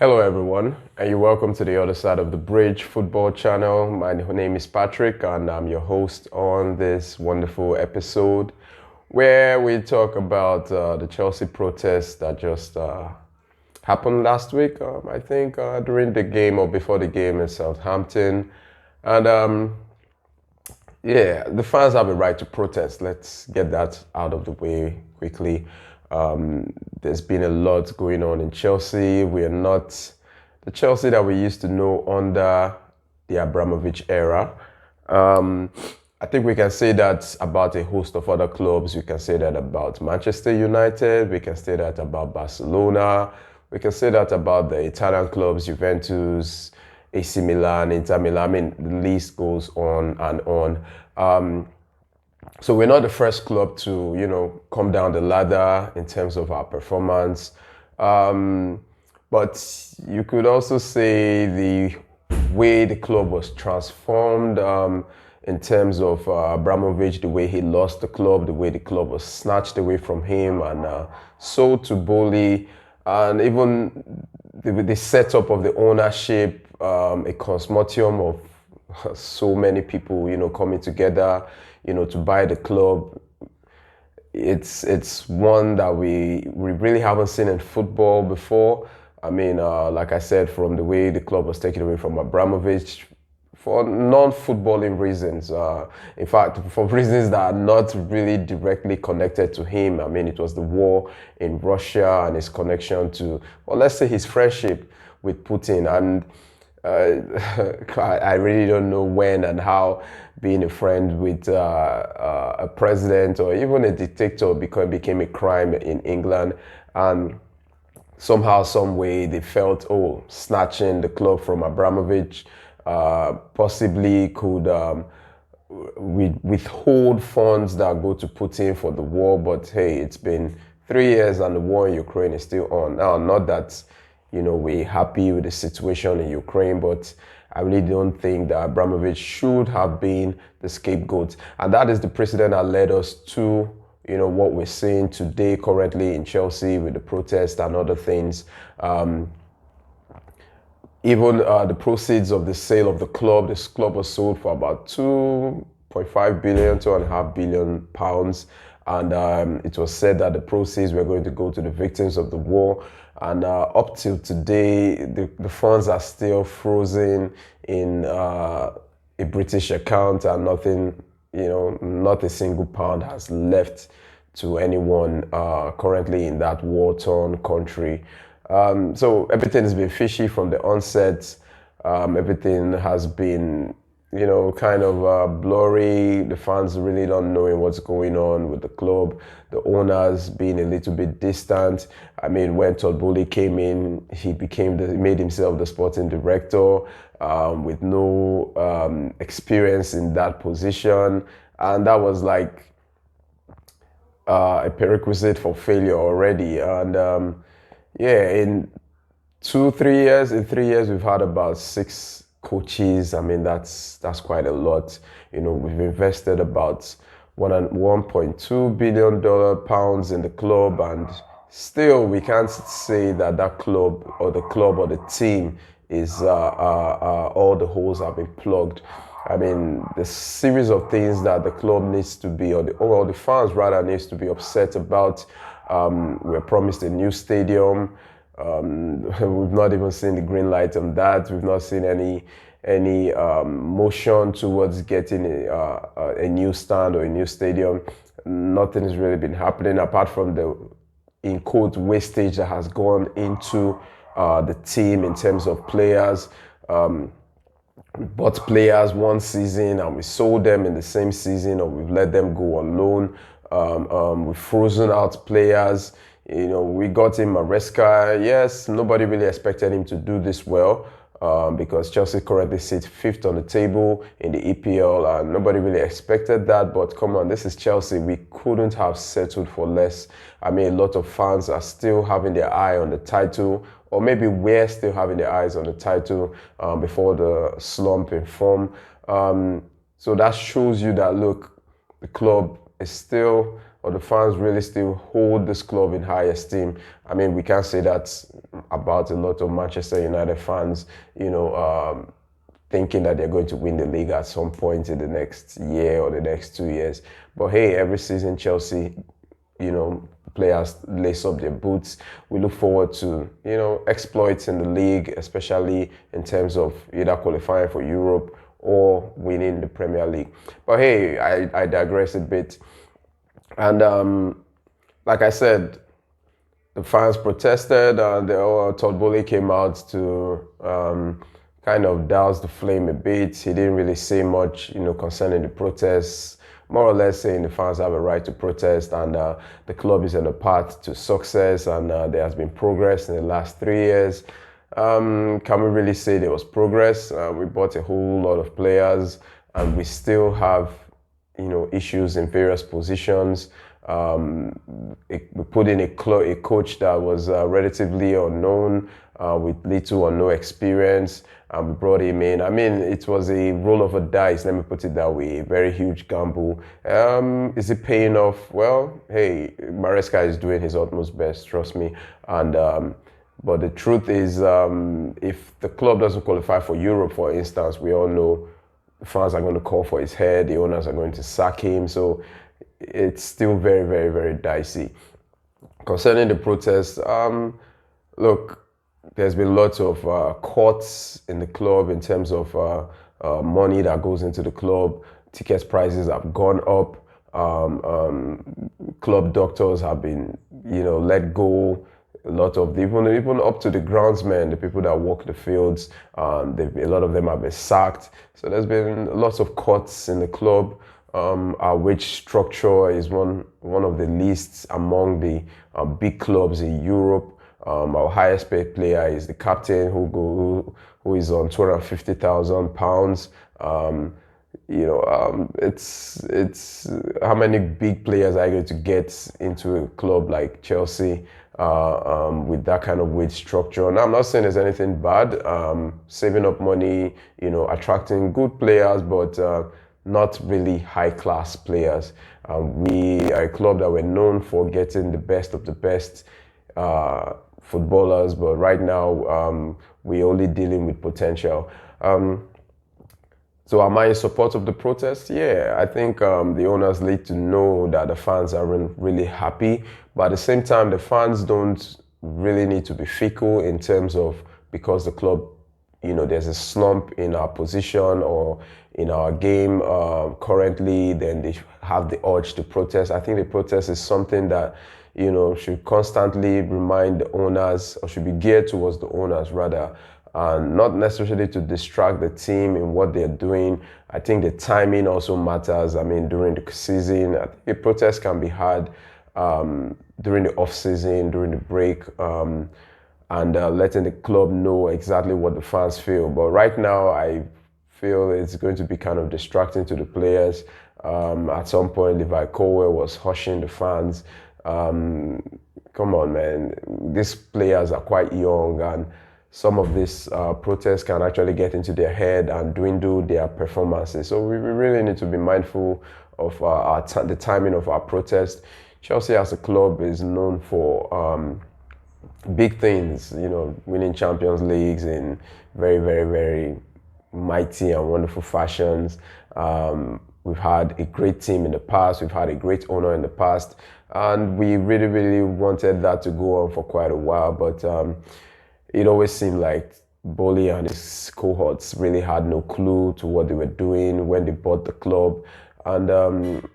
Hello, everyone, and you're welcome to the other side of the bridge football channel. My name is Patrick, and I'm your host on this wonderful episode where we talk about the Chelsea protest that just happened last week. I think during the game or before the game in Southampton, and yeah, the fans have a right to protest. Let's get that out of the way quickly. There's been a lot going on in Chelsea. We are not the Chelsea that we used to know under the Abramovich era. Um, I think we can say that about a host of other clubs. We can say that about Manchester United. We can say that about Barcelona. We can say that about the Italian clubs, Juventus, AC Milan, Inter Milan. I mean, the list goes on and on. So we're not the first club to, come down the ladder in terms of our performance. But you could also say the way the club was transformed in terms of Abramovich, the way he lost the club, the way the club was snatched away from him and sold to Bully, and even the setup of the ownership, a consortium of so many people, coming together, to buy the club. It's one that we really haven't seen in football before. I mean, like I said, from the way the club was taken away from Abramovich for non-footballing reasons. In fact, for reasons that are not really directly connected to him. I mean, it was the war in Russia and his connection to, well, let's say his friendship with Putin. And I really don't know when and how being a friend with a president or even a dictator became a crime in England. And somehow, some way, they felt, snatching the club from Abramovich possibly could withhold funds that go to Putin for the war. But hey, it's been 3 years and the war in Ukraine is still on. Now, not that we're happy with the situation in Ukraine, but I really don't think that Abramovich should have been the scapegoat. And that is the precedent that led us to, what we're seeing today currently in Chelsea with the protests and other things. Even the proceeds of the sale of the club, this club was sold for about 2.5 billion, 2.5 billion pounds. And it was said that the proceeds were going to go to the victims of the war. And up till today, the funds are still frozen in a British account, and nothing, not a single pound has left to anyone currently in that war-torn country. So everything has been fishy from the onset. Everything has been kind of blurry. The fans really don't knowing what's going on with the club. The owners being a little bit distant. I mean, when Todd Boehly came in, he made himself the sporting director with no experience in that position, and that was like a prerequisite for failure already. And in 3 years, we've had about 6 coaches. I mean, that's quite a lot. We've invested about $1.2 billion pounds in the club, and still we can't say that club or the team is all the holes have been plugged. I mean, the series of things that the club needs to be, or the fans rather, needs to be upset about. We're promised a new stadium. We've not even seen the green light on that. We've not seen any motion towards getting a new stand or a new stadium. Nothing has really been happening apart from the, in quote, wastage that has gone into the team in terms of players. We bought players one season and we sold them in the same season, or we've let them go on loan. We've frozen out players. We got him Maresca. Yes, nobody really expected him to do this well because Chelsea currently sits 5th on the table in the EPL, and nobody really expected that. But come on, this is Chelsea. We couldn't have settled for less. I mean, a lot of fans are still having their eye on the title, or maybe we're still having their eyes on the title before the slump in form. So that shows you that, look, the club is still, or the fans really still hold this club in high esteem. I mean, we can't say that about a lot of Manchester United fans, thinking that they're going to win the league at some point in the next year or the next 2 years. But hey, every season Chelsea, players lace up their boots. We look forward to, exploits in the league, especially in terms of either qualifying for Europe or winning the Premier League. But hey, I digress a bit. And like I said, the fans protested, and Todd Boehly came out to kind of douse the flame a bit. He didn't really say much, concerning the protests, more or less saying the fans have a right to protest, and the club is on a path to success, and there has been progress in the last 3 years. Can we really say there was progress? We bought a whole lot of players, and we still have, issues in various positions. We put in a coach that was relatively unknown, with little or no experience, and we brought him in. I mean, it was a roll of a dice, let me put it that way, a very huge gamble. Is it paying off? Well, hey, Maresca is doing his utmost best, trust me. And but the truth is, if the club doesn't qualify for Europe, for instance, we all know the fans are going to call for his head, the owners are going to sack him, so it's still very, very, very dicey. Concerning the protests, look, there's been lots of courts in the club in terms of money that goes into the club. Ticket prices have gone up. Club doctors have been, let go. A lot of even up to the groundsmen, the people that walk the fields, a lot of them have been sacked. So there's been lots of cuts in the club. Our wage structure is one of the least among the big clubs in Europe. Our highest paid player is the captain, who is on £250,000. It's how many big players are you going to get into a club like Chelsea with that kind of wage structure? And I'm not saying there's anything bad. Saving up money, attracting good players, but not really high-class players. We are a club that we're known for getting the best of the best footballers, but right now we're only dealing with potential. So am I in support of the protest? Yeah, I think the owners need to know that the fans aren't really happy, but at the same time, the fans don't really need to be fickle in terms of, because the club, there's a slump in our position or in our game currently, then they have the urge to protest. I think the protest is something that, should constantly remind the owners, or should be geared towards the owners rather, and not necessarily to distract the team in what they're doing. I think the timing also matters. I mean, during the season, I think a protest can be had during the off-season, during the break, and letting the club know exactly what the fans feel. But right now, I feel it's going to be kind of distracting to the players. At some point, Levi Colwell was hushing the fans. Come on, man. These players are quite young, and some of these protests can actually get into their head and dwindle their performances. So we really need to be mindful of the timing of our protest. Chelsea as a club is known for big things, winning Champions Leagues in very, very, very mighty and wonderful fashions. We've had a great team in the past. We've had a great owner in the past. And we really, really wanted that to go on for quite a while. But it always seemed like Boehly and his cohorts really had no clue to what they were doing when they bought the club. And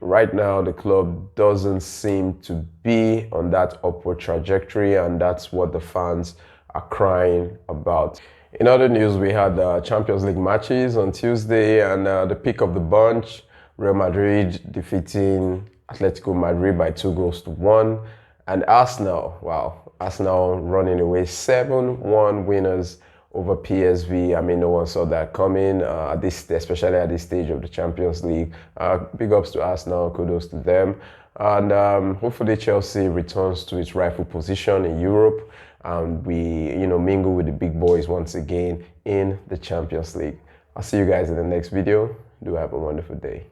right now, the club doesn't seem to be on that upward trajectory, and that's what the fans are crying about. In other news, we had Champions League matches on Tuesday, and the pick of the bunch, Real Madrid defeating Atletico Madrid by 2-1. And Arsenal, wow, Arsenal running away 7-1 winners over PSV. I mean, no one saw that coming, especially at this stage of the Champions League. Big ups to Arsenal, kudos to them. And hopefully Chelsea returns to its rightful position in Europe, and we, mingle with the big boys once again in the Champions League. I'll see you guys in the next video. Do have a wonderful day.